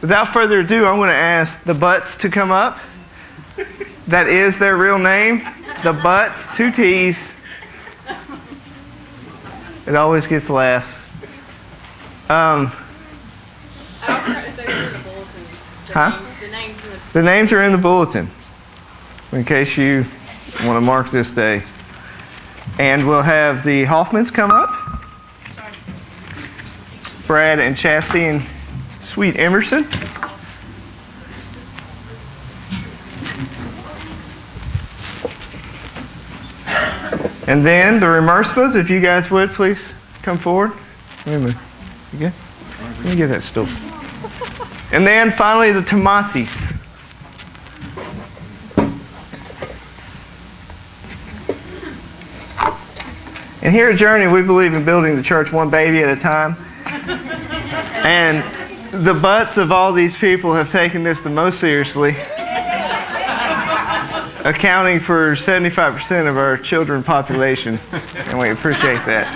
without further ado, I'm going to ask the Butts to come up. That is their real name. The Butts, 2 T's. It always gets last. The names are in the bulletin, in case you want to mark this day. And we'll have the Hoffmans come up. Brad and Chastity and Sweet Emerson. And then the Remerspas, if you guys would, please come forward. Wait a minute. You good? Let me get that stool. And then finally the Tomasis. And here at Journey, we believe in building the church one baby at a time. And the Butts of all these people have taken this the most seriously, accounting for 75% of our children population, and we appreciate that.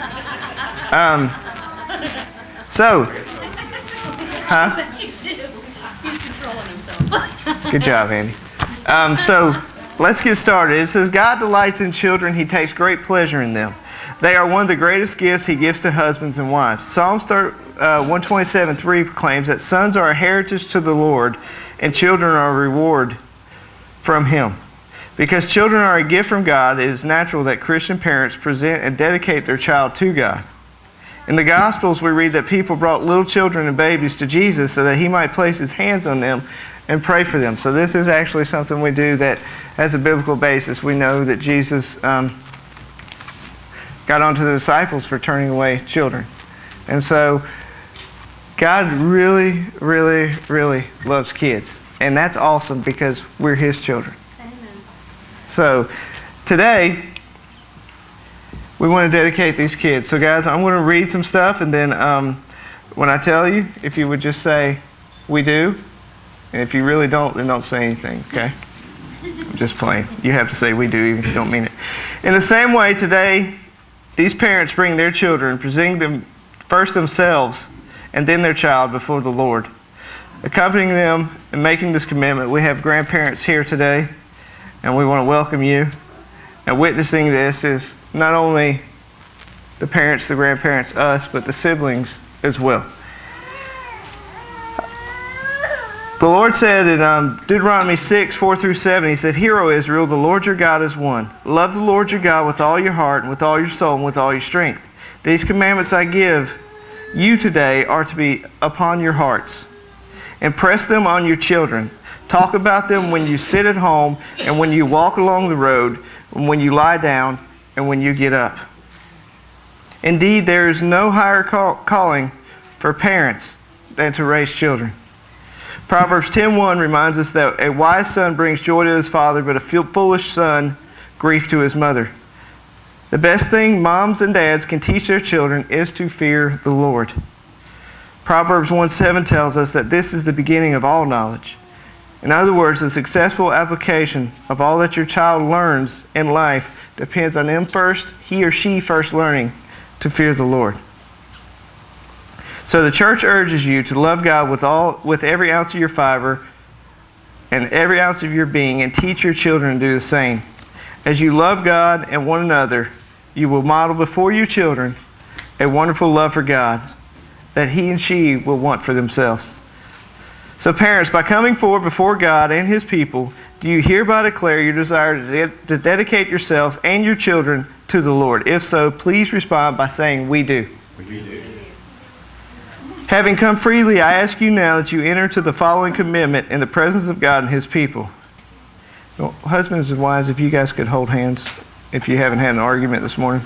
He's controlling himself. Good job, Andy. So let's get started. It says, God delights in children. He takes great pleasure in them. They are one of the greatest gifts He gives to husbands and wives. Psalms 127:3 proclaims that sons are a heritage to the Lord, and children are a reward from Him. Because children are a gift from God, it is natural that Christian parents present and dedicate their child to God. In the Gospels, we read that people brought little children and babies to Jesus so that He might place His hands on them and pray for them. So this is actually something we do that has a biblical basis. We know that Jesus got onto the disciples for turning away children. And so God really, really, really loves kids. And that's awesome because we're His children. Amen. So today, we want to dedicate these kids. So guys, I'm going to read some stuff, and then when I tell you, if you would just say, we do. And if you really don't, then don't say anything, okay? I'm just playing. You have to say we do even if you don't mean it. In the same way, today, these parents bring their children, presenting them first themselves and then their child before the Lord. Accompanying them in making this commitment, we have grandparents here today, and we want to welcome you. And witnessing this is not only the parents, the grandparents, us, but the siblings as well. The Lord said in Deuteronomy 6:4-7, He said, Hear, O Israel, the Lord your God is one. Love the Lord your God with all your heart and with all your soul and with all your strength. These commandments I give you today are to be upon your hearts. Impress them on your children. Talk about them when you sit at home and when you walk along the road, and when you lie down and when you get up. Indeed, there is no higher calling for parents than to raise children. Proverbs 10:1 reminds us that a wise son brings joy to his father, but a foolish son, grief to his mother. The best thing moms and dads can teach their children is to fear the Lord. Proverbs 1:7 tells us that this is the beginning of all knowledge. In other words, the successful application of all that your child learns in life depends on he or she first learning to fear the Lord. So the church urges you to love God with every ounce of your fiber and every ounce of your being, and teach your children to do the same. As you love God and one another, you will model before your children a wonderful love for God that he and she will want for themselves. So parents, by coming forward before God and His people, do you hereby declare your desire to dedicate yourselves and your children to the Lord? If so, please respond by saying, we do. We do. Having come freely, I ask you now that you enter into the following commitment in the presence of God and His people. Well, husbands and wives, if you guys could hold hands, if you haven't had an argument this morning.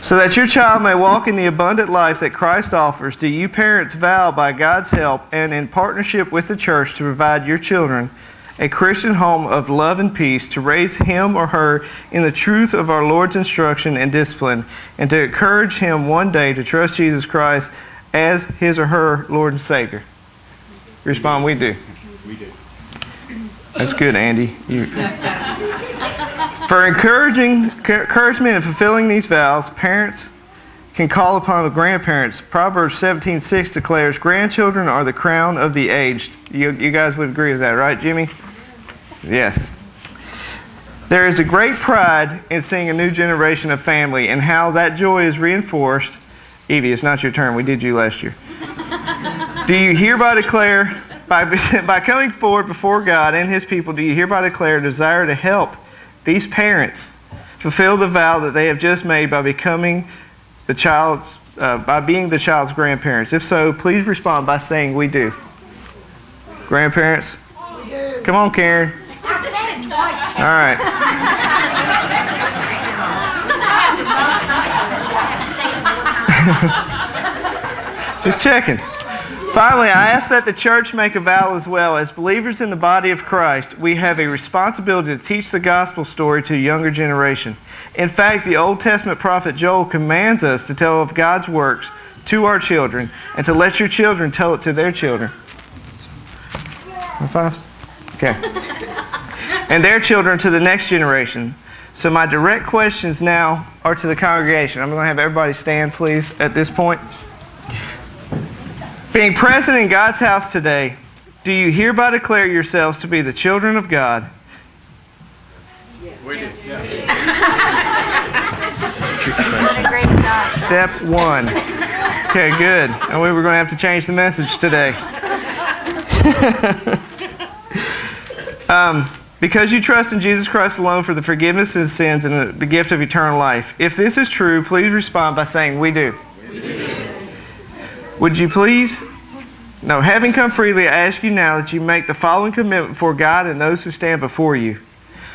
So that your child may walk in the abundant life that Christ offers, do you parents vow by God's help and in partnership with the church to provide your children a Christian home of love and peace, to raise him or her in the truth of our Lord's instruction and discipline, and to encourage him one day to trust Jesus Christ as his or her Lord and Savior? Respond, we do. We do. That's good, Andy. For encouragement and fulfilling these vows, parents can call upon the grandparents. Proverbs 17:6 declares, grandchildren are the crown of the aged. You guys would agree with that, right, Jimmy? Yes. There is a great pride in seeing a new generation of family and how that joy is reinforced. Evie, it's not your turn. We did you last year. Do you hereby declare, by coming forward before God and His people, do you hereby declare a desire to help these parents fulfill the vow that they have just made by becoming by being the child's grandparents? If so, please respond by saying, we do. Grandparents? We do. Come on, Karen. I said it twice. All right. Just checking. Finally, I ask that the church make a vow as well. As believers in the body of Christ, we have a responsibility to teach the gospel story to a younger generation. In fact, the Old Testament prophet Joel commands us to tell of God's works to our children and to let your children tell it to their children. High five? Okay. And their children to the next generation. So my direct questions now are to the congregation. I'm going to have everybody stand, please, at this point. Being present in God's house today, do you hereby declare yourselves to be the children of God? We do. Step one. Okay, good. And we were going to have to change the message today. Because you trust in Jesus Christ alone for the forgiveness of sins and the gift of eternal life. If this is true, please respond by saying, we do. We do. Would you please? No, having come freely, I ask you now that you make the following commitment before God and those who stand before you,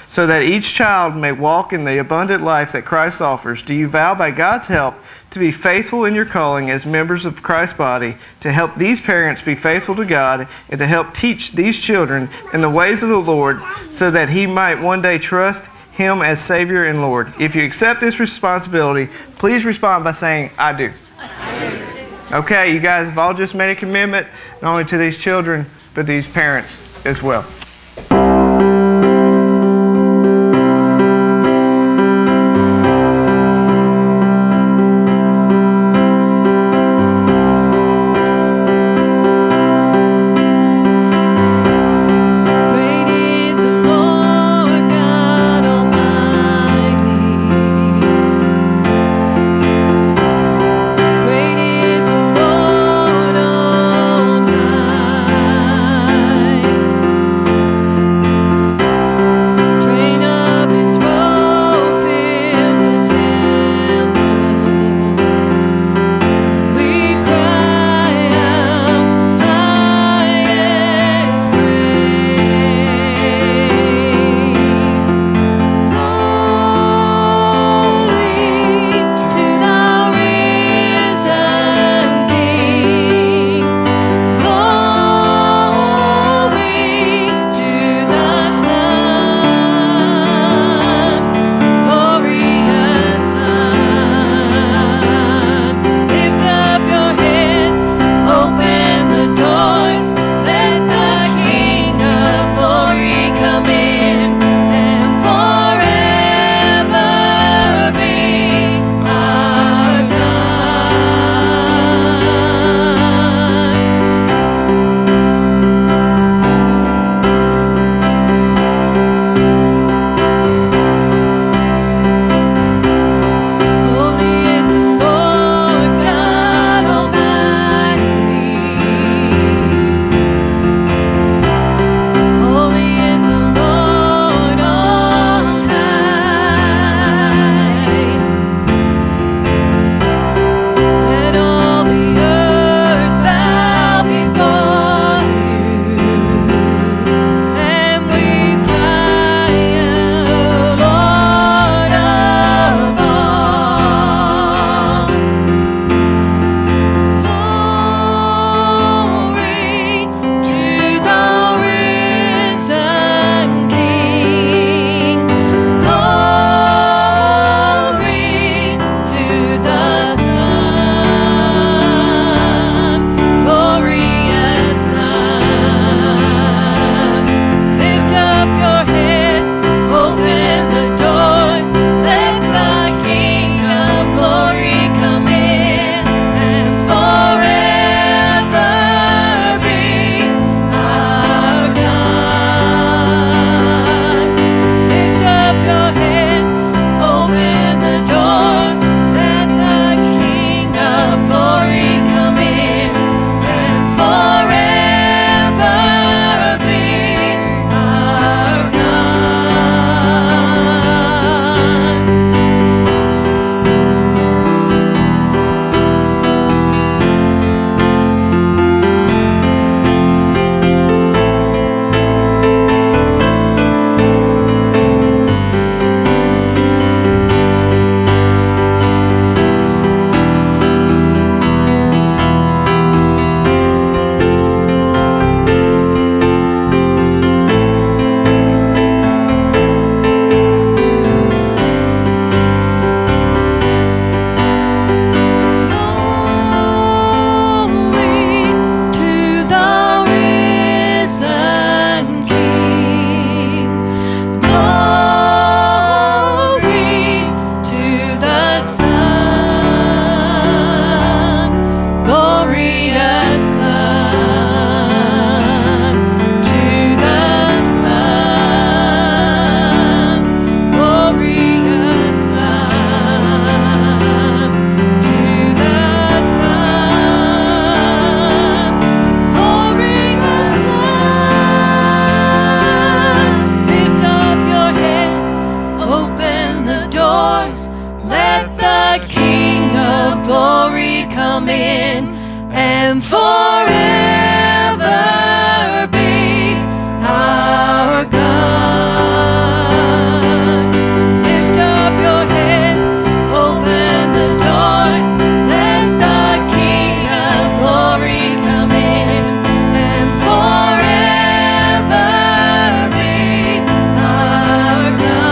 so that each child may walk in the abundant life that Christ offers. Do you vow by God's help to be faithful in your calling as members of Christ's body, to help these parents be faithful to God, and to help teach these children in the ways of the Lord, so that He might one day trust Him as Savior and Lord? If you accept this responsibility, please respond by saying, I do. Okay, you guys have all just made a commitment, not only to these children, but these parents as well. and forever be our God. Lift up your heads, open the doors, let the King of glory come in, and forever be our God.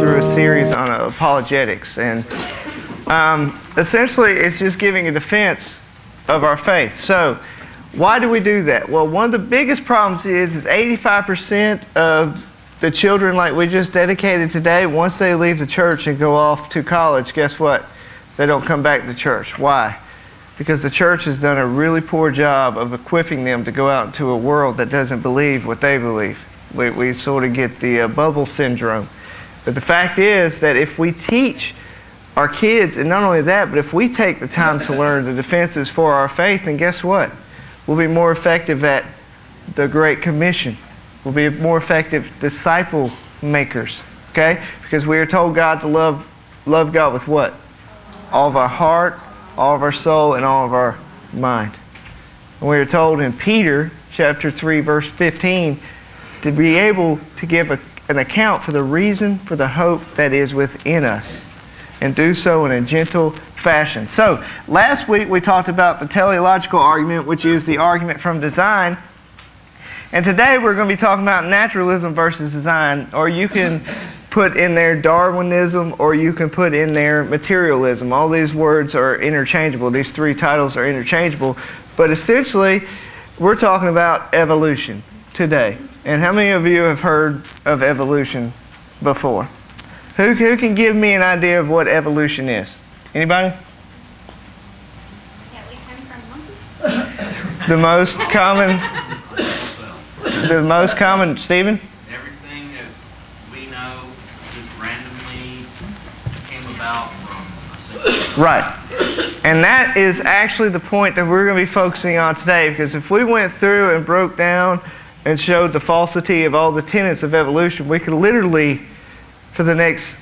through a series on apologetics, and essentially it's just giving a defense of our faith. So why do we do that? Well, one of the biggest problems is 85% of the children like we just dedicated today, once they leave the church and go off to college, guess what? They don't come back to church. Why? Because the church has done a really poor job of equipping them to go out into a world that doesn't believe what they believe. We sort of get the bubble syndrome. But the fact is that if we teach our kids, and not only that, but if we take the time to learn the defenses for our faith, then guess what? We'll be more effective at the Great Commission. We'll be more effective disciple makers, okay? Because we are told God to love God with what? All of our heart, all of our soul, and all of our mind. And we are told in Peter chapter 3, verse 15, to be able to give an account for the reason for the hope that is within us, and do so in a gentle fashion. So, last week we talked about the teleological argument, which is the argument from design. And today we're going to be talking about naturalism versus design, or you can put in there Darwinism, or you can put in there materialism. All these words are interchangeable. These three titles are interchangeable. But essentially, we're talking about evolution today. And how many of you have heard of evolution before? Who can give me an idea of what evolution is? Anybody? Yeah, we came from monkeys. The most common, Stephen? Everything that we know just randomly came about from a single. Right. And that is actually the point that we're going to be focusing on today, because if we went through and broke down and showed the falsity of all the tenets of evolution, we could literally, for the next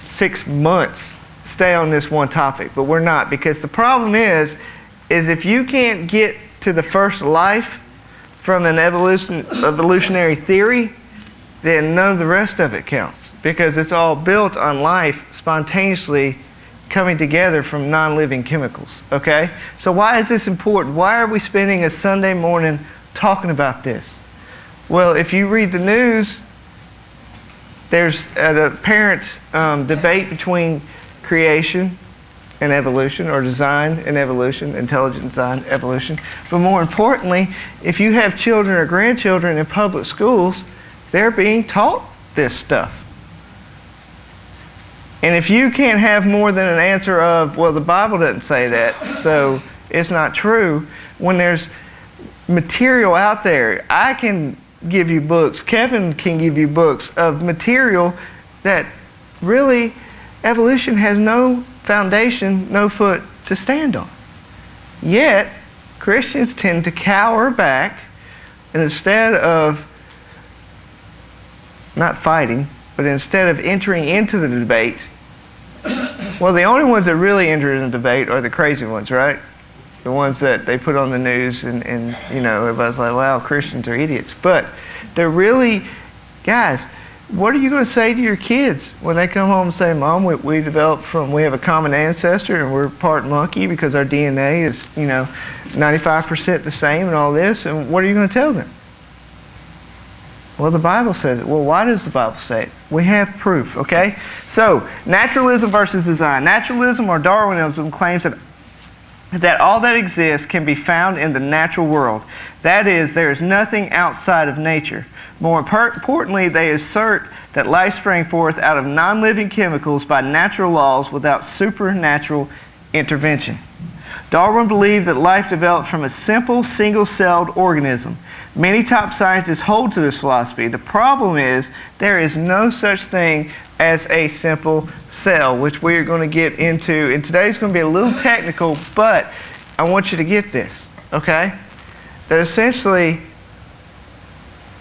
6 months, stay on this one topic. But we're not, because the problem is if you can't get to the first life from an evolutionary theory, then none of the rest of it counts, because it's all built on life spontaneously coming together from non-living chemicals, okay? So why is this important? Why are we spending a Sunday morning talking about this? Well, if you read the news, there's an apparent debate between creation and evolution, or design and evolution, intelligent design, evolution. But more importantly, if you have children or grandchildren in public schools, they're being taught this stuff. And if you can't have more than an answer of, well, the Bible doesn't say that, so it's not true, when there's material out there, I can give you books, Kevin can give you books of material that really evolution has no foundation, no foot to stand on. Yet, Christians tend to cower back, and instead of not fighting, but instead of entering into the debate, well, the only ones that really enter in the debate are the crazy ones, right? The ones that they put on the news and you know, everybody's like, wow, Christians are idiots. But they're really, guys, what are you going to say to your kids when they come home and say, Mom, we have a common ancestor and we're part monkey because our DNA is, 95% the same and all this, and what are you going to tell them? Well, the Bible says it. Well, why does the Bible say it? We have proof, okay? So, naturalism versus design. Naturalism or Darwinism claims that all that exists can be found in the natural world. That is, there is nothing outside of nature. More importantly, they assert that life sprang forth out of non-living chemicals by natural laws without supernatural intervention. Darwin believed that life developed from a simple, single-celled organism. Many top scientists hold to this philosophy. The problem is there is no such thing as a simple cell, which we are going to get into. And today's going to be a little technical, but I want you to get this, okay? That essentially,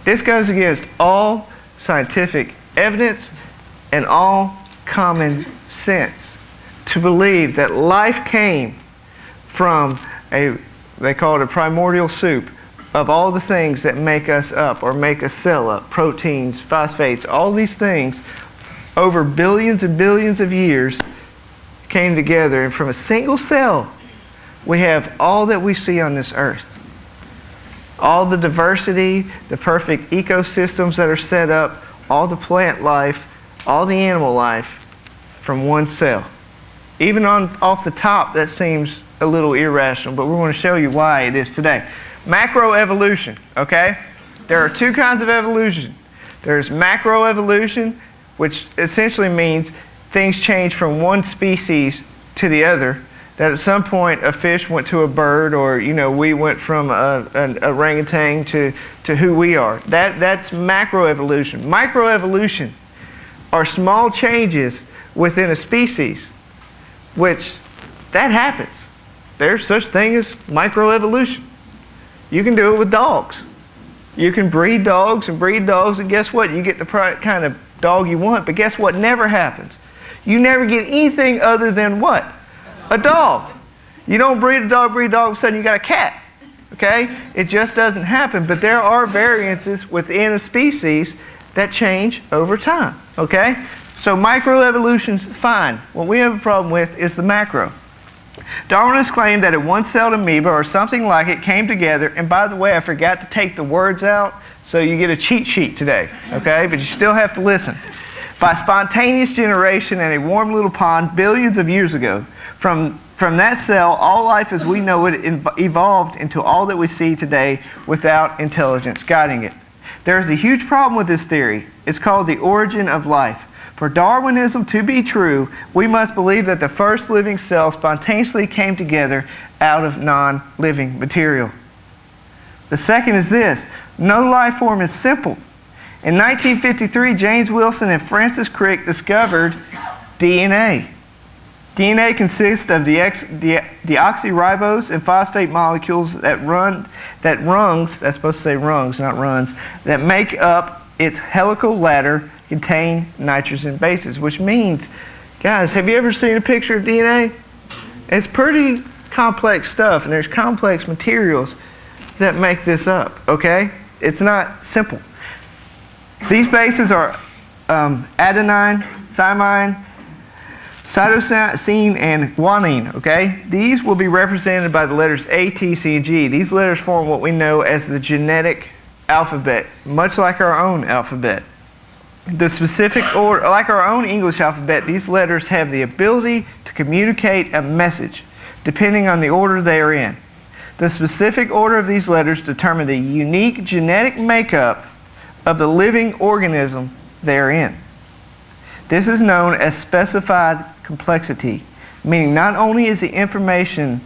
this goes against all scientific evidence and all common sense to believe that life came from they call it a primordial soup of all the things that make us up or make a cell up, proteins, phosphates, all these things over billions and billions of years came together, and from a single cell we have all that we see on this earth. All the diversity, the perfect ecosystems that are set up, all the plant life, all the animal life from one cell. Even off the top, that seems a little irrational, but we're going to show you why it is today. Macroevolution, okay? There are two kinds of evolution. There's macroevolution, which essentially means things change from one species to the other. That at some point a fish went to a bird, or we went from an orangutan to who we are. That's macroevolution. Microevolution are small changes within a species, which that happens. There's such thing as microevolution. You can do it with dogs. You can breed dogs, and guess what? You get the kind of dog you want, but guess what never happens? You never get anything other than what? A dog. You don't breed a dog, all of a sudden you got a cat. Okay? It just doesn't happen. But there are variances within a species that change over time. Okay? So microevolution's fine. What we have a problem with is the macro. Darwinists claim that a one-celled amoeba or something like it came together, and by the way, I forgot to take the words out, so you get a cheat sheet today. Okay? But you still have to listen. By spontaneous generation in a warm little pond billions of years ago. From that cell, all life as we know it evolved into all that we see today without intelligence guiding it. There is a huge problem with this theory. It's called the origin of life. For Darwinism to be true, we must believe that the first living cell spontaneously came together out of non-living material. The second is this: no life form is simple. In 1953, James Wilson and Francis Crick discovered DNA. DNA consists of deoxyribose and phosphate molecules that make up its helical ladder contain nitrogen bases, which means, guys, have you ever seen a picture of DNA? It's pretty complex stuff, and there's complex materials that make this up, okay? It's not simple. These bases are adenine, thymine, cytosine, and guanine, okay? These will be represented by the letters A, T, C, and G. These letters form what we know as the genetic alphabet, much like our own alphabet. The specific order, like our own English alphabet, these letters have the ability to communicate a message, depending on the order they are in. The specific order of these letters determine the unique genetic makeup of the living organism they are in. This is known as specified complexity, meaning not only is the information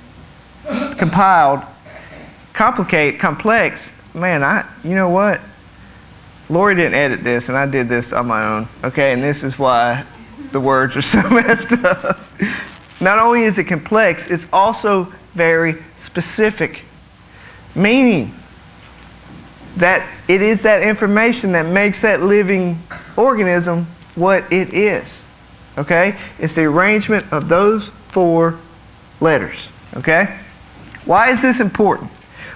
compiled complex, man, you know what? Lori didn't edit this, and I did this on my own, okay? And this is why the words are so messed up. Not only is it complex, it's also very specific, meaning that it is that information that makes that living organism what it is, okay? It's the arrangement of those 4 letters, okay? Why is this important?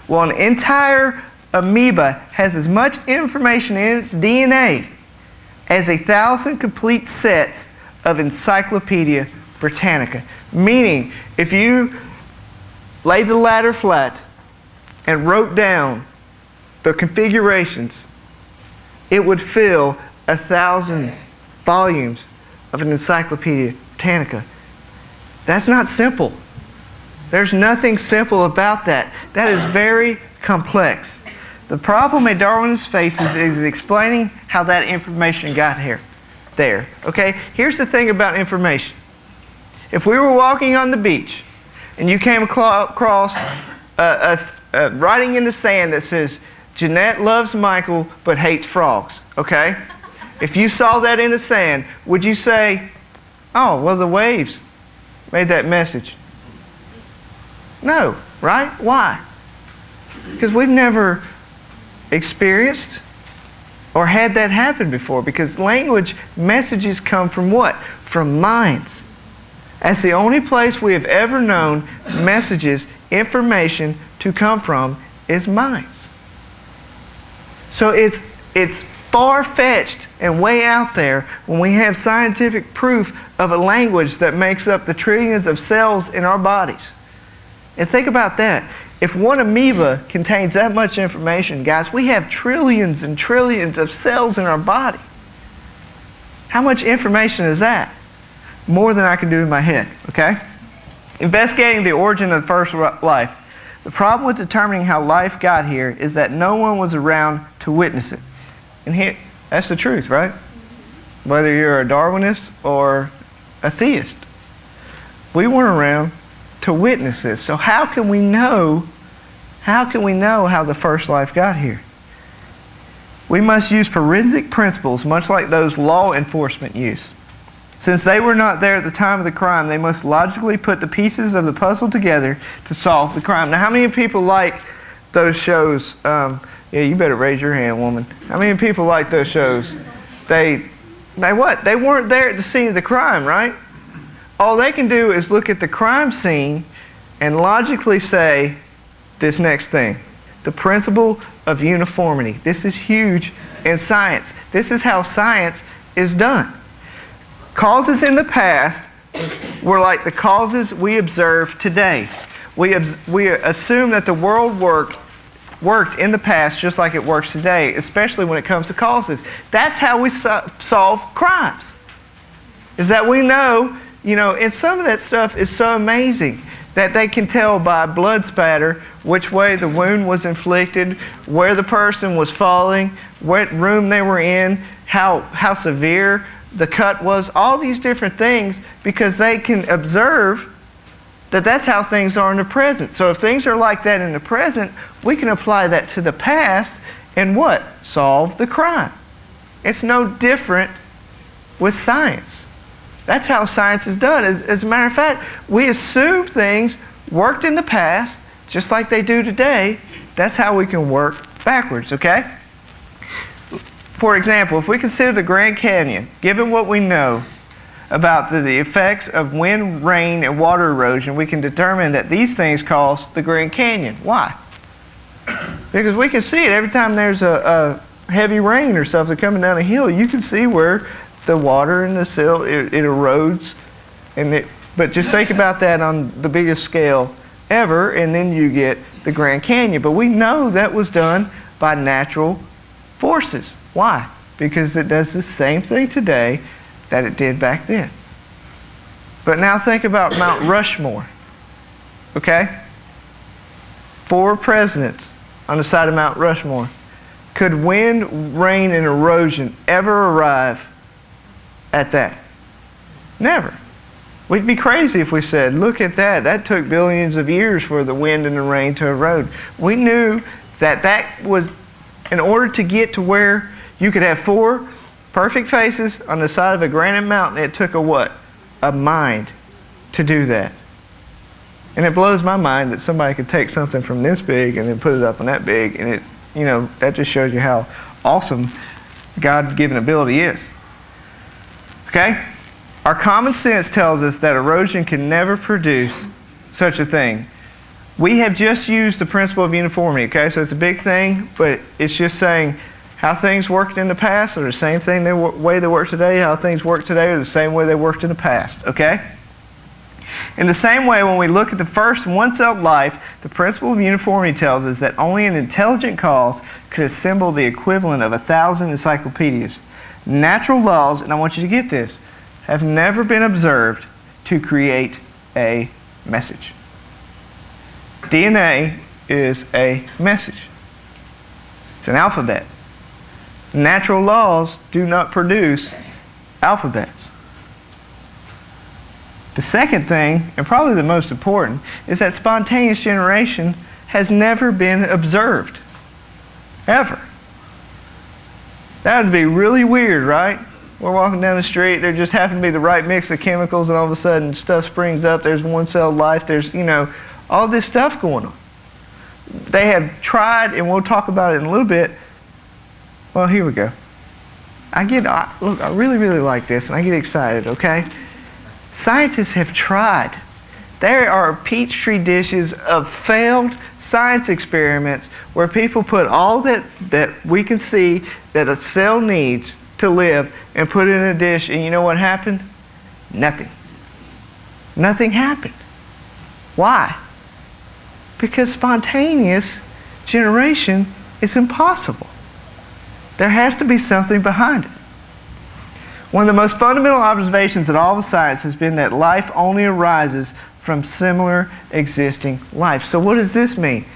Well, an entire amoeba has as much information in its DNA as 1,000 complete sets of Encyclopedia Britannica. Meaning, if you laid the ladder flat and wrote down the configurations, it would fill 1,000 volumes of an Encyclopedia Britannica. That's not simple. There's nothing simple about that. That is very complex. The problem a Darwinist faces is explaining how that information got there. Okay? Here's the thing about information. If we were walking on the beach and you came across writing in the sand that says, Jeanette loves Michael but hates frogs, okay? If you saw that in the sand, would you say, oh, well, the waves made that message? No, right? Why? Because we've never experienced or had that happen before, because language messages come from what? From minds. That's the only place we have ever known messages, information to come from is minds. So it's far-fetched and way out there when we have scientific proof of a language that makes up the trillions of cells in our bodies. And think about that. If one amoeba contains that much information, guys, we have trillions and trillions of cells in our body. How much information is that? More than I can do in my head, okay? Investigating the origin of the first life. The problem with determining how life got here is that no one was around to witness it. And here, that's the truth, right? Whether you're a Darwinist or a theist. We weren't around to witness this. So how can we know how the first life got here? We must use forensic principles, much like those law enforcement use. Since they were not there at the time of the crime, they must logically put the pieces of the puzzle together to solve the crime. Now, how many people like those shows? Yeah, you better raise your hand, woman. How many people like those shows? They what? They weren't there at the scene of the crime, right? All they can do is look at the crime scene and logically say this next thing. The principle of uniformity. This is huge in science. This is how science is done. Causes in the past were like the causes we observe today. We assume that the world worked in the past just like it works today, especially when it comes to causes. That's how we solve crimes. Is that we know, and some of that stuff is so amazing that they can tell by blood spatter which way the wound was inflicted, where the person was falling, what room they were in, how severe the cut was, all these different things, because they can observe that that's how things are in the present. So if things are like that in the present, we can apply that to the past and what? Solve the crime. It's no different with science. That's how science is done. As a matter of fact, we assume things worked in the past just like they do today. That's how we can work backwards, okay? For example, if we consider the Grand Canyon, given what we know about the effects of wind, rain, and water erosion, we can determine that these things cause the Grand Canyon. Why? Because we can see it every time there's a heavy rain or something coming down a hill. You can see where the water in the sill, it erodes. But just think about that on the biggest scale ever, and then you get the Grand Canyon. But we know that was done by natural forces. Why? Because it does the same thing today that it did back then. But now think about Mount Rushmore. Okay? 4 presidents on the side of Mount Rushmore. Could wind, rain, and erosion ever arrive at that? Never. We'd be crazy if we said, look at that. That took billions of years for the wind and the rain to erode. We knew that was, in order to get to where you could have 4 perfect faces on the side of a granite mountain, it took a what? A mind to do that. And it blows my mind that somebody could take something from this big and then put it up on that big, and it, that just shows you how awesome God-given ability is. Okay? Our common sense tells us that erosion can never produce such a thing. We have just used the principle of uniformity, okay? So it's a big thing, but it's just saying how things worked in the past are the same thing the way they work today. How things work today are the same way they worked in the past, okay? In the same way, when we look at the first one-celled life, the principle of uniformity tells us that only an intelligent cause could assemble the equivalent of 1,000 encyclopedias. Natural laws, and I want you to get this, have never been observed to create a message. DNA is a message. It's an alphabet. Natural laws do not produce alphabets. The second thing, and probably the most important, is that spontaneous generation has never been observed. Ever. That would be really weird, right? We're walking down the street, there just happen to be the right mix of chemicals, and all of a sudden stuff springs up, there's one-celled life, there's, all this stuff going on. They have tried, and we'll talk about it in a little bit. Well, here we go. Look, I really, really like this, and I get excited, okay? Scientists have tried. There are Peachtree dishes of failed science experiments where people put all that we can see that a cell needs to live and put it in a dish, and you know what happened? Nothing. Nothing happened. Why? Because spontaneous generation is impossible. There has to be something behind it. One of the most fundamental observations in all of science has been that life only arises from similar existing life. So what does this mean?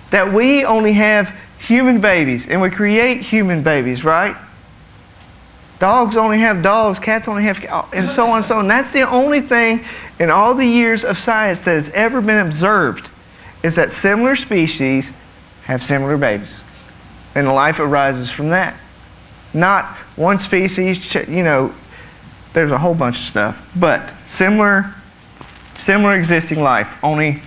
That we only have human babies, and we create human babies, right? Dogs only have dogs, cats only have cats, and so on and so on. That's the only thing in all the years of science that has ever been observed, is that similar species have similar babies. And life arises from that. Not one species, there's a whole bunch of stuff. But similar existing life only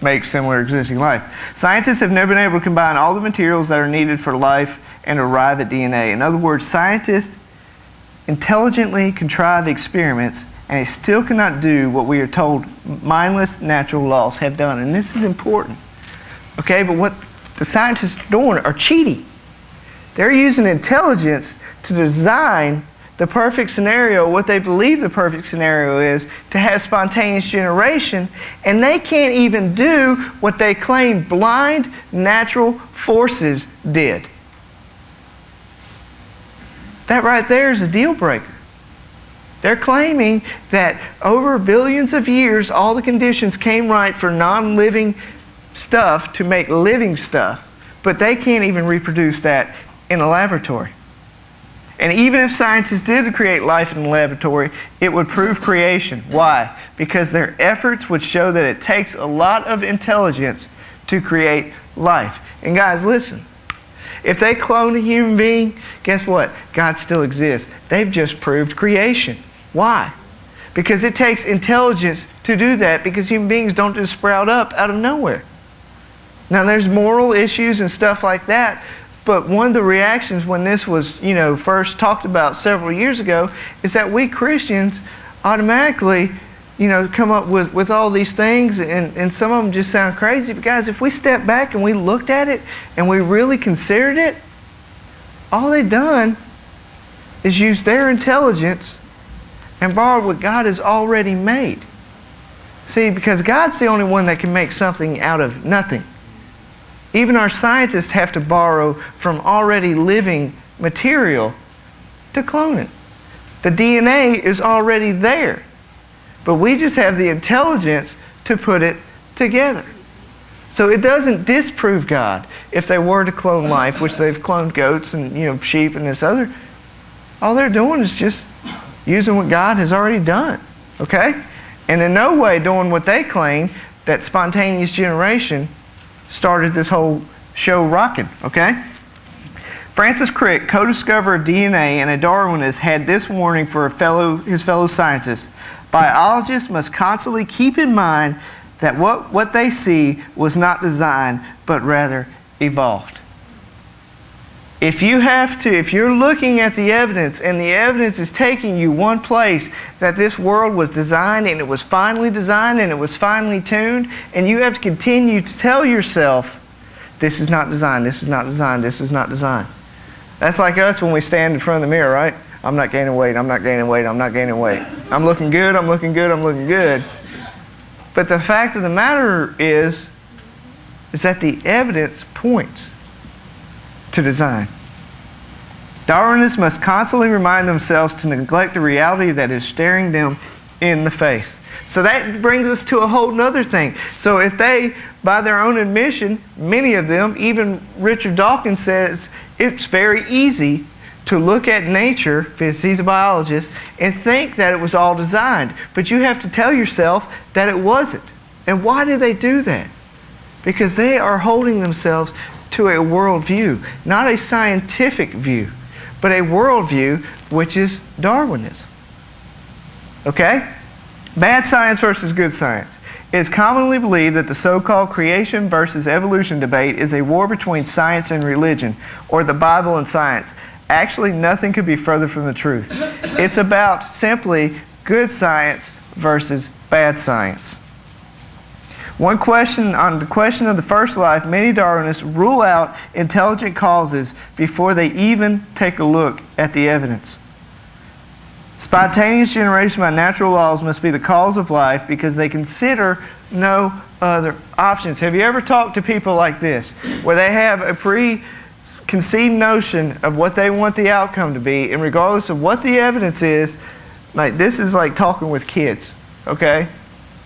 makes similar existing life. Scientists have never been able to combine all the materials that are needed for life and arrive at DNA. In other words, scientists intelligently contrive experiments, and they still cannot do what we are told mindless natural laws have done. And this is important. Okay, but what the scientists are doing are cheating. They're using intelligence to design the perfect scenario, what they believe the perfect scenario is, to have spontaneous generation, and they can't even do what they claim blind natural forces did. That right there is a deal breaker. They're claiming that over billions of years, all the conditions came right for non-living stuff to make living stuff, but they can't even reproduce that in a laboratory. And even if scientists did create life in the laboratory, it would prove creation. Why? Because their efforts would show that it takes a lot of intelligence to create life. And guys, listen. If they clone a human being, guess what? God still exists. They've just proved creation. Why? Because it takes intelligence to do that, because human beings don't just sprout up out of nowhere. Now, there's moral issues and stuff like that, but one of the reactions when this was, first talked about several years ago is that we Christians automatically, come up with all these things, and some of them just sound crazy. But guys, if we step back and we looked at it and we really considered it, all they've done is use their intelligence and borrowed what God has already made. See, because God's the only one that can make something out of nothing. Even our scientists have to borrow from already living material to clone it. The DNA is already there, but we just have the intelligence to put it together. So it doesn't disprove God if they were to clone life, which they've cloned goats and sheep and this other. All they're doing is just using what God has already done, okay? And in no way doing what they claim, that spontaneous generation started this whole show rocking, okay? Francis Crick, co-discoverer of DNA and a Darwinist, had this warning for his fellow scientists. Biologists must constantly keep in mind that what they see was not designed, but rather evolved. If you're looking at the evidence and the evidence is taking you one place, that this world was designed and it was finely designed and it was finely tuned, and you have to continue to tell yourself, this is not designed, this is not designed, this is not designed. That's like us when we stand in front of the mirror, right? I'm not gaining weight, I'm not gaining weight, I'm not gaining weight. I'm looking good, I'm looking good, I'm looking good. But the fact of the matter is that the evidence points to design. Darwinists must constantly remind themselves to neglect the reality that is staring them in the face. So that brings us to a whole other thing. So if they, by their own admission, many of them, even Richard Dawkins says, it's very easy to look at nature, because he's a biologist, and think that it was all designed. But you have to tell yourself that it wasn't. And why do they do that? Because they are holding themselves to a worldview, not a scientific view, but a worldview which is Darwinism. Okay? Bad science versus good science. It is commonly believed that the so-called creation versus evolution debate is a war between science and religion, or the Bible and science. Actually, nothing could be further from the truth. It's about simply good science versus bad science. On the question of the first life, many Darwinists rule out intelligent causes before they even take a look at the evidence. Spontaneous generation by natural laws must be the cause of life because they consider no other options. Have you ever talked to people like this, where they have a conceived notion of what they want the outcome to be, and regardless of what the evidence is, like this is like talking with kids, okay?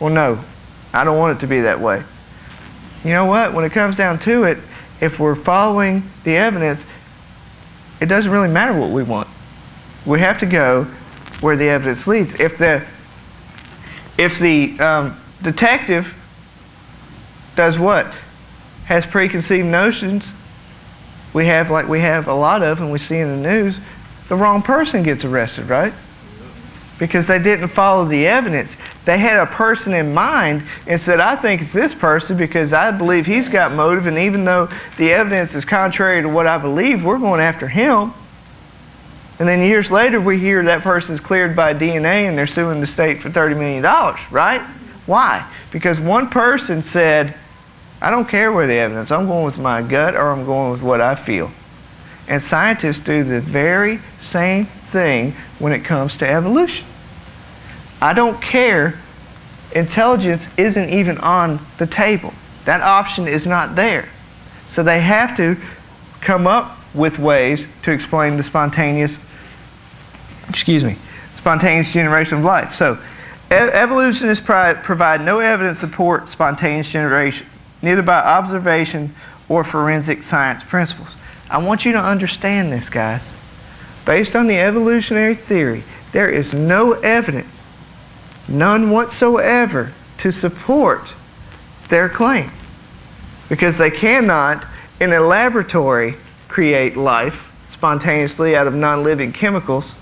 Well, no, I don't want it to be that way. You know what? When it comes down to it, if we're following the evidence, it doesn't really matter what we want. We have to go where the evidence leads. If the detective does what? Has preconceived notions, we have a lot of, and we see in the news, the wrong person gets arrested, right? Because they didn't follow the evidence. They had a person in mind and said, I think it's this person because I believe he's got motive, and even though the evidence is contrary to what I believe, we're going after him. And then years later, we hear that person's cleared by DNA and they're suing the state for $30 million, right? Why? Because one person said, I don't care where the evidence, I'm going with my gut or I'm going with what I feel. And scientists do the very same thing when it comes to evolution. I don't care. Intelligence isn't even on the table. That option is not there. So they have to come up with ways to explain the spontaneous generation of life. So evolutionists provide no evidence to support spontaneous generation, neither by observation or forensic science principles. I want you to understand this, guys. Based on the evolutionary theory, there is no evidence, none whatsoever, to support their claim. Because they cannot, in a laboratory, create life spontaneously out of non-living chemicals.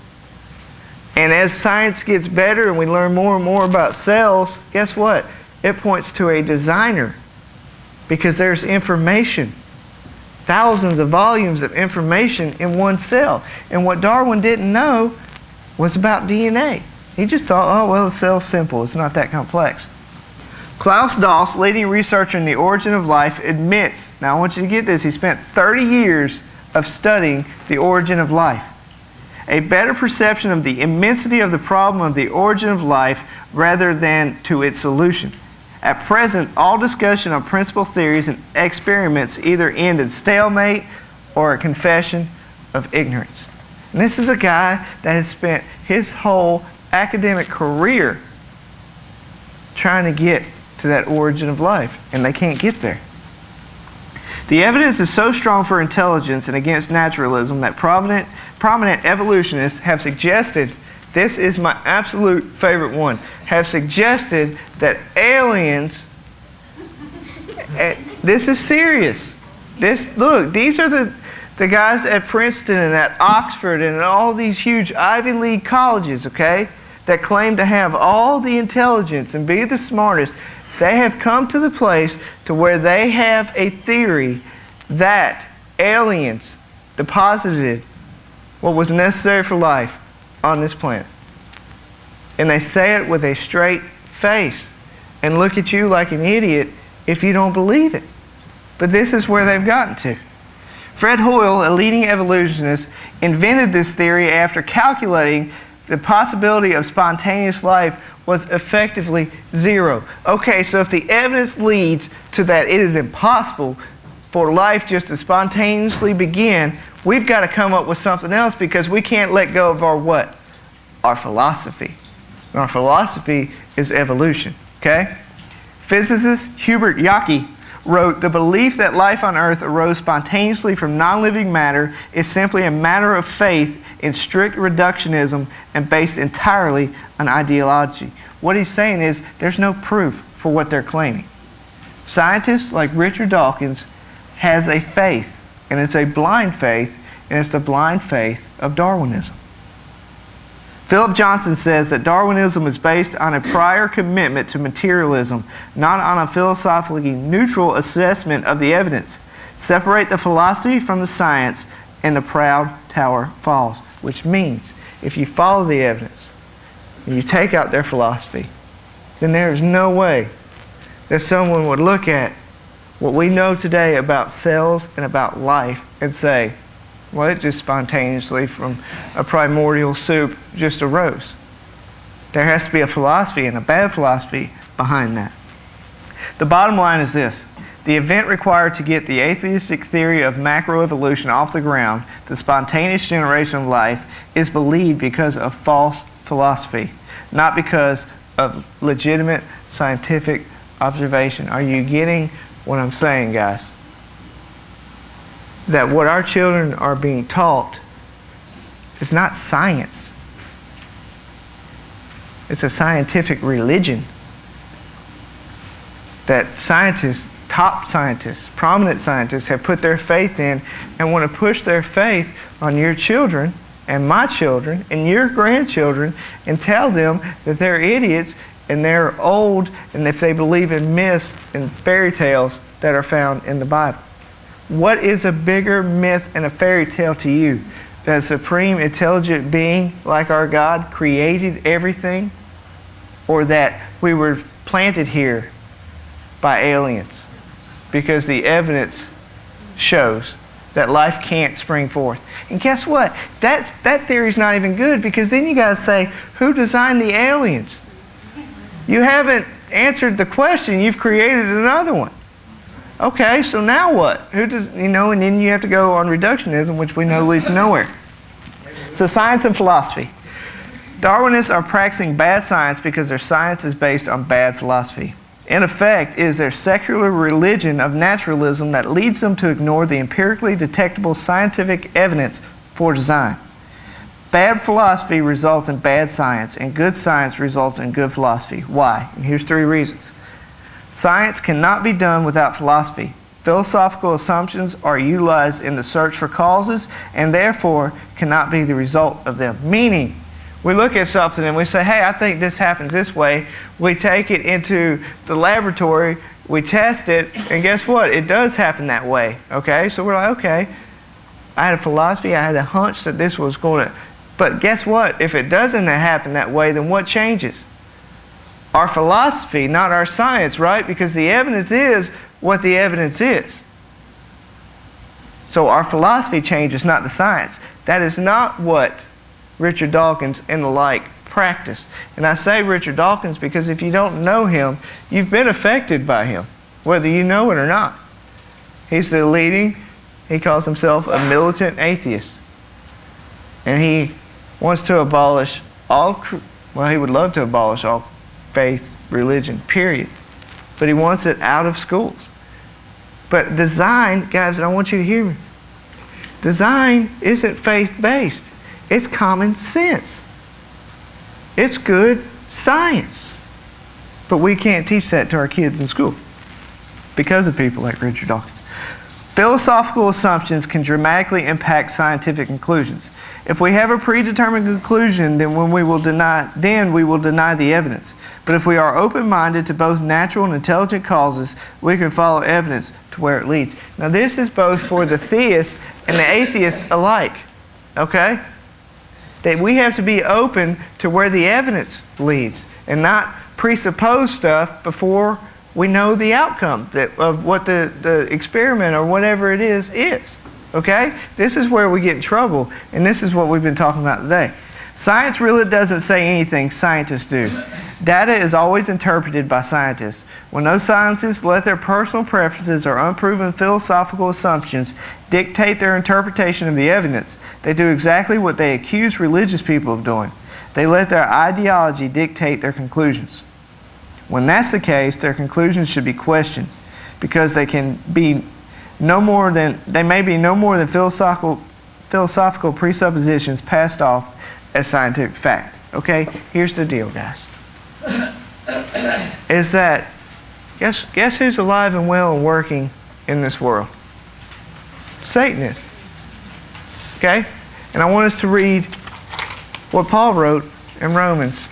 And as science gets better and we learn more and more about cells, guess what? It points to a designer, because there's information. Thousands of volumes of information in one cell. And what Darwin didn't know was about DNA. He just thought, oh, well, the cell's simple. It's not that complex. Klaus Doss, leading researcher in the origin of life, admits, now I want you to get this, he spent 30 years of studying the origin of life. A better perception of the immensity of the problem of the origin of life rather than to its solution. At present, all discussion of principal theories and experiments either end in stalemate or a confession of ignorance. And this is a guy that has spent his whole academic career trying to get to that origin of life, and they can't get there. The evidence is so strong for intelligence and against naturalism that prominent evolutionists have suggested, this is my absolute favorite one, have suggested that aliens, this is serious. Look, these are the guys at Princeton and at Oxford and at all these huge Ivy League colleges, okay, that claim to have all the intelligence and be the smartest. They have come to the place to where they have a theory that aliens deposited what was necessary for life on this planet. And they say it with a straight face and look at you like an idiot if you don't believe it. But this is where they've gotten to. Fred Hoyle, a leading evolutionist, invented this theory after calculating the possibility of spontaneous life was effectively zero. Okay, so if the evidence leads to that it is impossible for life just to spontaneously begin, we've got to come up with something else because we can't let go of our what? Our philosophy. And our philosophy is evolution, okay? Physicist Hubert Yockey wrote, the belief that life on Earth arose spontaneously from non-living matter is simply a matter of faith in strict reductionism and based entirely on ideology. What he's saying is there's no proof for what they're claiming. Scientists like Richard Dawkins has a faith, and it's a blind faith, and it's the blind faith of Darwinism. Philip Johnson says that Darwinism is based on a prior commitment to materialism, not on a philosophically neutral assessment of the evidence. Separate the philosophy from the science, and the proud tower falls. Which means, if you follow the evidence, and you take out their philosophy, then there is no way that someone would look at what we know today about cells and about life and say, well, it just spontaneously from a primordial soup just arose. There has to be a philosophy and a bad philosophy behind that. The bottom line is this. The event required to get the atheistic theory of macroevolution off the ground, the spontaneous generation of life, is believed because of false philosophy, not because of legitimate scientific observation. Are you getting what I'm saying, guys? That what our children are being taught is not science. It's a scientific religion that scientists, top scientists, prominent scientists have put their faith in and want to push their faith on your children and my children and your grandchildren and tell them that they're idiots and they're old and if they believe in myths and fairy tales that are found in the Bible. What is a bigger myth and a fairy tale to you? That a supreme intelligent being like our God created everything? Or that we were planted here by aliens? Because the evidence shows that life can't spring forth. And guess what? That theory's not even good, because then you got to say, who designed the aliens? You haven't answered the question. You've created another one. Okay, so now what? Who does, and then you have to go on reductionism, which we know leads nowhere. So science and philosophy. Darwinists are practicing bad science because their science is based on bad philosophy. In effect, it is their secular religion of naturalism that leads them to ignore the empirically detectable scientific evidence for design. Bad philosophy results in bad science, and good science results in good philosophy. Why? And here's 3 reasons. Science cannot be done without philosophy. Philosophical assumptions are utilized in the search for causes and therefore cannot be the result of them. Meaning, we look at something and we say, hey, I think this happens this way. We take it into the laboratory, we test it, and guess what? It does happen that way. Okay? So we're like, okay, I had a philosophy, I had a hunch that this was going to... But guess what? If it doesn't happen that way, then what changes? Our philosophy, not our science, right? Because the evidence is what the evidence is. So our philosophy changes, not the science. That is not what Richard Dawkins and the like practice. And I say Richard Dawkins because if you don't know him, you've been affected by him, whether you know it or not. He's the leading, he calls himself a militant atheist. And he wants to abolish all, well, he would love to abolish all faith, religion, period. But he wants it out of schools. But design, guys, and I want you to hear me, design isn't faith-based. It's common sense. It's good science. But we can't teach that to our kids in school because of people like Richard Dawkins. Philosophical assumptions can dramatically impact scientific conclusions. If we have a predetermined conclusion, then we will deny the evidence. But if we are open-minded to both natural and intelligent causes, we can follow evidence to where it leads. Now this is both for the theist and the atheist alike. Okay? That we have to be open to where the evidence leads and not presuppose stuff before we know the outcome of what the experiment or whatever it is. Okay? This is where we get in trouble, and this is what we've been talking about today. Science really doesn't say anything, scientists do. Data is always interpreted by scientists. When those scientists let their personal preferences or unproven philosophical assumptions dictate their interpretation of the evidence, they do exactly what they accuse religious people of doing. They let their ideology dictate their conclusions. When that's the case, their conclusions should be questioned because they may be no more than philosophical presuppositions passed off as scientific fact. Okay? Here's the deal, guys. Is that guess who's alive and well and working in this world? Satan is. Okay? And I want us to read what Paul wrote in Romans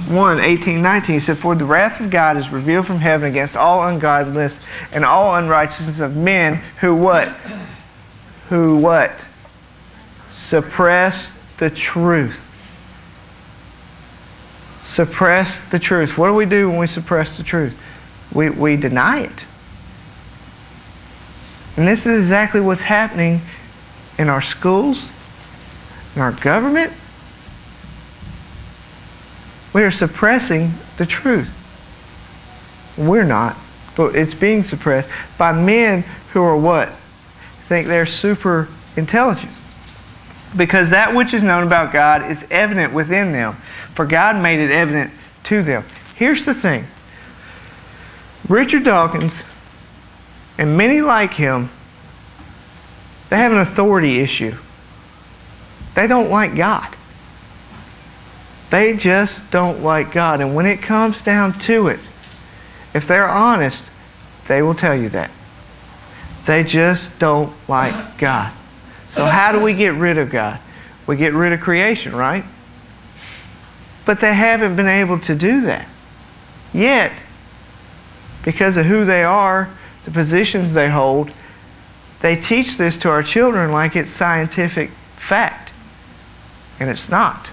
1:18-19. He said, "For the wrath of God is revealed from heaven against all ungodliness and all unrighteousness of men who what? Who what? Suppress the truth." Suppress the truth. What do we do when we suppress the truth? We deny it. And this is exactly what's happening in our schools, in our government. We are suppressing the truth. We're not. But it's being suppressed by men who are what? Think they're super intelligent. Because that which is known about God is evident within them, for God made it evident to them. Here's the thing. Richard Dawkins and many like him, they have an authority issue. They don't like God. They just don't like God. And when it comes down to it, if they're honest, they will tell you that. They just don't like God. So how do we get rid of God? We get rid of creation, right? But they haven't been able to do that. Yet, because of who they are, the positions they hold, they teach this to our children like it's scientific fact. And it's not.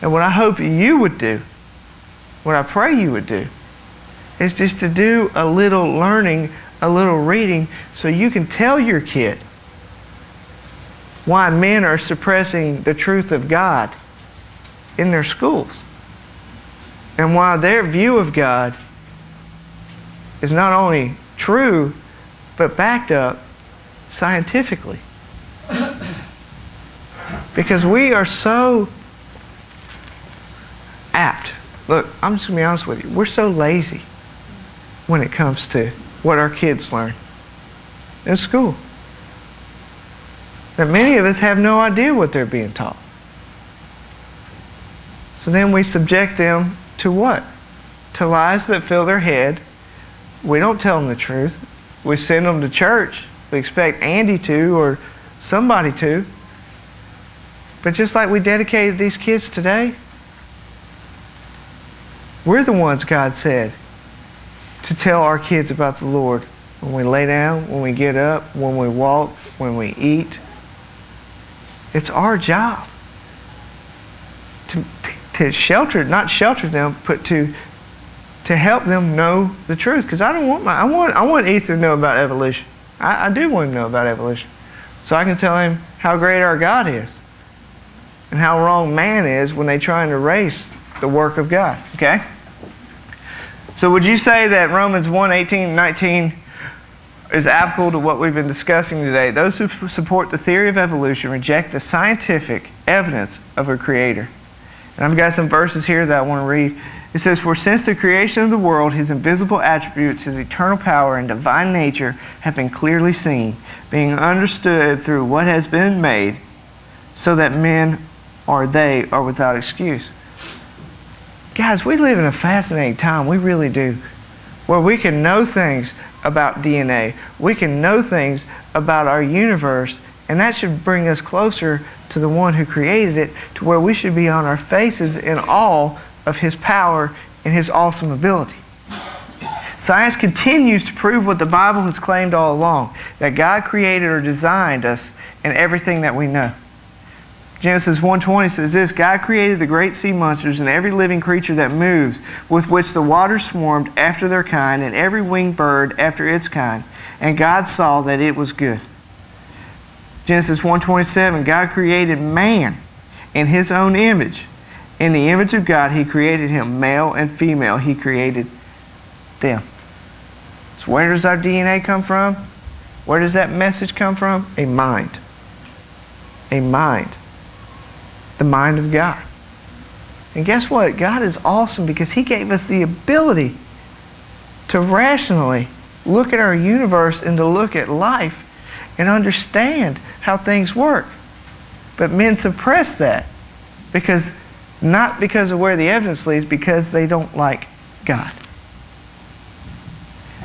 And what I hope you would do, what I pray you would do, is just to do a little learning, a little reading, so you can tell your kid why men are suppressing the truth of God in their schools. And why their view of God is not only true, but backed up scientifically. Because we are so apt. Look, I'm just going to be honest with you. We're so lazy when it comes to what our kids learn in school, that many of us have no idea what they're being taught. So then we subject them to what? To lies that fill their head. We don't tell them the truth. We send them to church. We expect Andy to or somebody to. But just like we dedicated these kids today, we're the ones God said to tell our kids about the Lord when we lay down, when we get up, when we walk, when we eat. It's our job to shelter, not shelter them, but to help them know the truth. Because I want Ethan to know about evolution. I do want him to know about evolution, so I can tell him how great our God is and how wrong man is when they try and erase the work of God. Okay? So would you say that Romans 1:18-19 is applicable to what we've been discussing today? Those who support the theory of evolution reject the scientific evidence of a creator. And I've got some verses here that I want to read. It says, "For since the creation of the world, His invisible attributes, His eternal power and divine nature have been clearly seen, being understood through what has been made, so that men or they are without excuse." Guys, we live in a fascinating time. We really do. Where we can know things about DNA. We can know things about our universe. And that should bring us closer to the one who created it, to where we should be on our faces in awe of His power and His awesome ability. Science continues to prove what the Bible has claimed all along, that God created or designed us and everything that we know. Genesis 1:20 says this, "God created the great sea monsters and every living creature that moves, with which the waters swarmed after their kind, and every winged bird after its kind. And God saw that it was good." Genesis 1:27, "God created man in His own image. In the image of God He created him, male and female He created them." So where does our DNA come from? Where does that message come from? A mind. A mind. The mind of God. And guess what? God is awesome because He gave us the ability to rationally look at our universe and to look at life and understand how things work. But men suppress that not because of where the evidence leads, because they don't like God.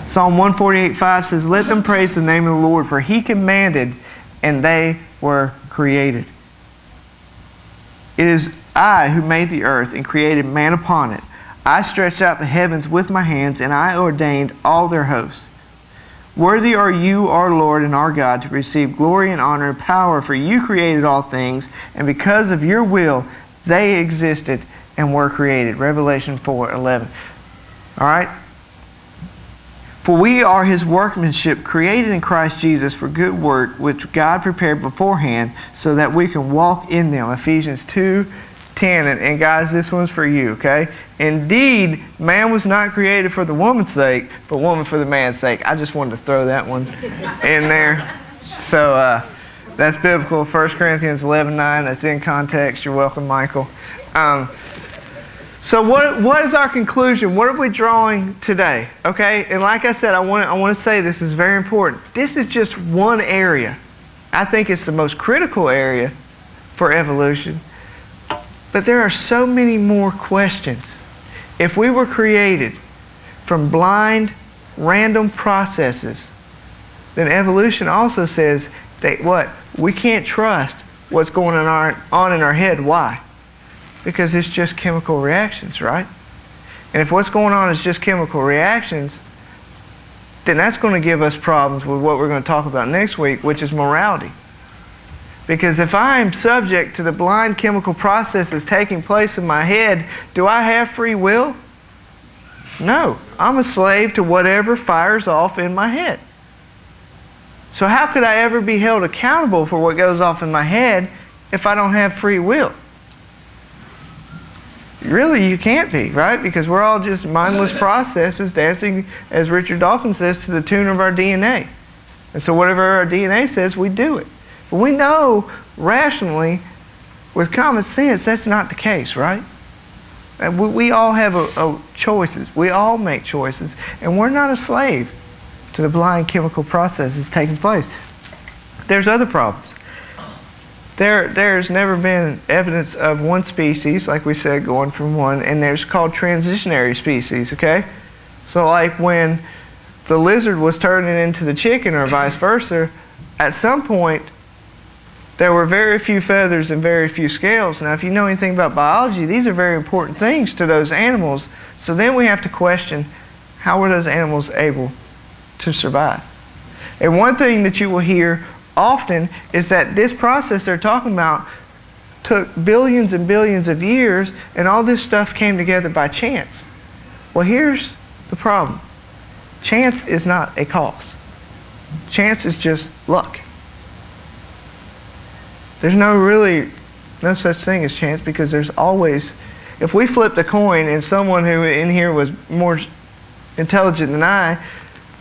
Psalm 148:5 says, "Let them praise the name of the Lord, for He commanded and they were created. It is I who made the earth and created man upon it. I stretched out the heavens with my hands, and I ordained all their hosts. Worthy are you, our Lord and our God, to receive glory and honor and power, for you created all things, and because of your will they existed and were created." Revelation 4:11. All right? "For we are His workmanship, created in Christ Jesus for good work, which God prepared beforehand so that we can walk in them." Ephesians 2:10 10. And guys, this one's for you, okay? Indeed, man was not created for the woman's sake, but woman for the man's sake. I just wanted to throw that one in there. So that's biblical. 1 Corinthians 11:9. That's in context. You're welcome, Michael. So what is our conclusion? What are we drawing today? Okay? And like I said, I want to say this is very important. This is just one area. I think it's the most critical area for evolution. But there are so many more questions. If we were created from blind, random processes, then evolution also says that what? We can't trust what's going on in our head. Why? Because it's just chemical reactions, right? And if what's going on is just chemical reactions, then that's going to give us problems with what we're going to talk about next week, which is morality. Because if I'm subject to the blind chemical processes taking place in my head, do I have free will? No. I'm a slave to whatever fires off in my head. So how could I ever be held accountable for what goes off in my head if I don't have free will? Really, you can't be, right? Because we're all just mindless processes dancing, as Richard Dawkins says, to the tune of our DNA. And so whatever our DNA says, we do it. But we know rationally, with common sense, that's not the case, right? And we all have choices. We all make choices. And we're not a slave to the blind chemical processes taking place. There's other problems. There's never been evidence of one species, like we said, going from one, and there's called transitionary species, okay? So like when the lizard was turning into the chicken or vice versa, at some point there were very few feathers and very few scales. Now if you know anything about biology, these are very important things to those animals. So then we have to question, how were those animals able to survive? And one thing that you will hear often is that this process they're talking about took billions and billions of years, and all this stuff came together by chance. Well, here's the problem. Chance is not a cause. Chance is just luck. There's no such thing as chance, because there's always, if we flipped a coin and someone who in here was more intelligent than I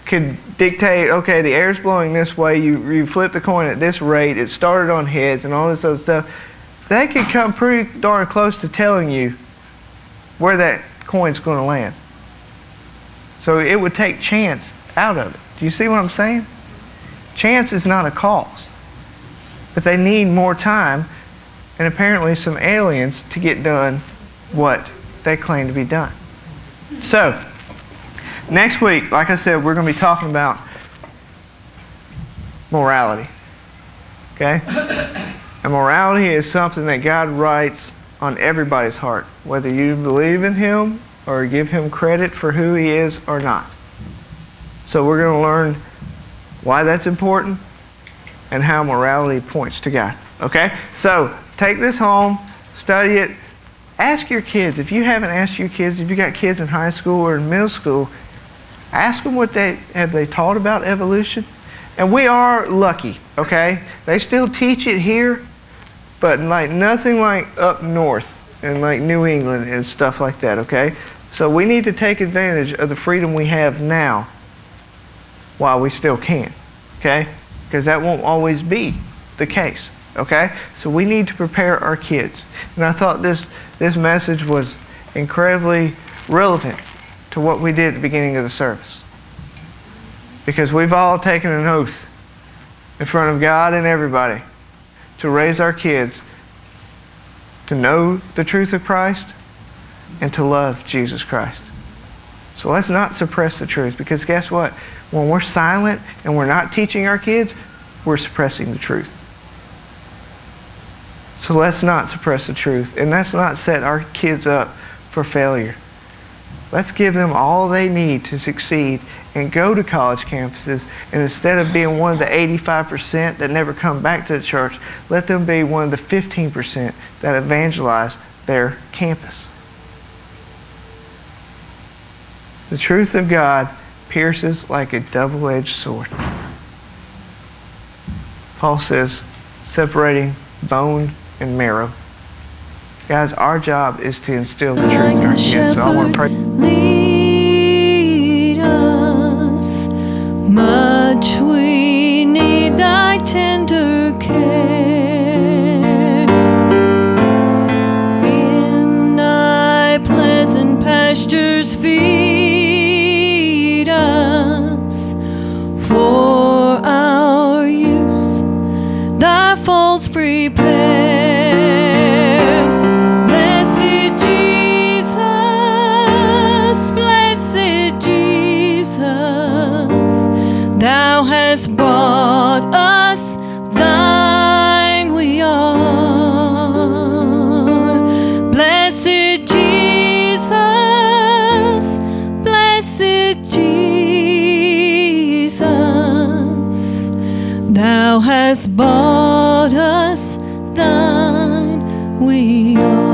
could dictate, okay, the air's blowing this way, you flip the coin at this rate, it started on heads and all this other stuff, they could come pretty darn close to telling you where that coin's going to land. So it would take chance out of it. Do you see what I'm saying? Chance is not a cause. But they need more time and apparently some aliens to get done what they claim to be done. So, next week, like I said, we're going to be talking about morality. Okay? And morality is something that God writes on everybody's heart, whether you believe in Him or give Him credit for who He is or not. So we're going to learn why that's important and how morality points to God. Okay? So take this home, study it, ask your kids. If you haven't asked your kids, if you got kids in high school or in middle school, ask them what have they taught about evolution. And we are lucky, okay? They still teach it here, but like nothing like up north and like New England and stuff like that, okay? So we need to take advantage of the freedom we have now while we still can, okay? Because that won't always be the case, okay? So we need to prepare our kids. And I thought this message was incredibly relevant to what we did at the beginning of the service. Because we've all taken an oath in front of God and everybody to raise our kids to know the truth of Christ and to love Jesus Christ. So let's not suppress the truth, because guess what? When we're silent and we're not teaching our kids, we're suppressing the truth. So let's not suppress the truth, and let's not set our kids up for failure. Let's give them all they need to succeed and go to college campuses, and instead of being one of the 85% that never come back to the church, let them be one of the 15% that evangelize their campus. The truth of God pierces like a double-edged sword. Paul says, separating bone and marrow. Guys, our job is to instill the truth Like in our a kids. So I want to shepherd, pray. lead us. Much we need thy tender care. In thy pleasant pastures feed us. For our use thy folds prepare. Blessed Jesus, thou hast bought us, thine we are. Blessed Jesus, thou hast bought us, thine we are.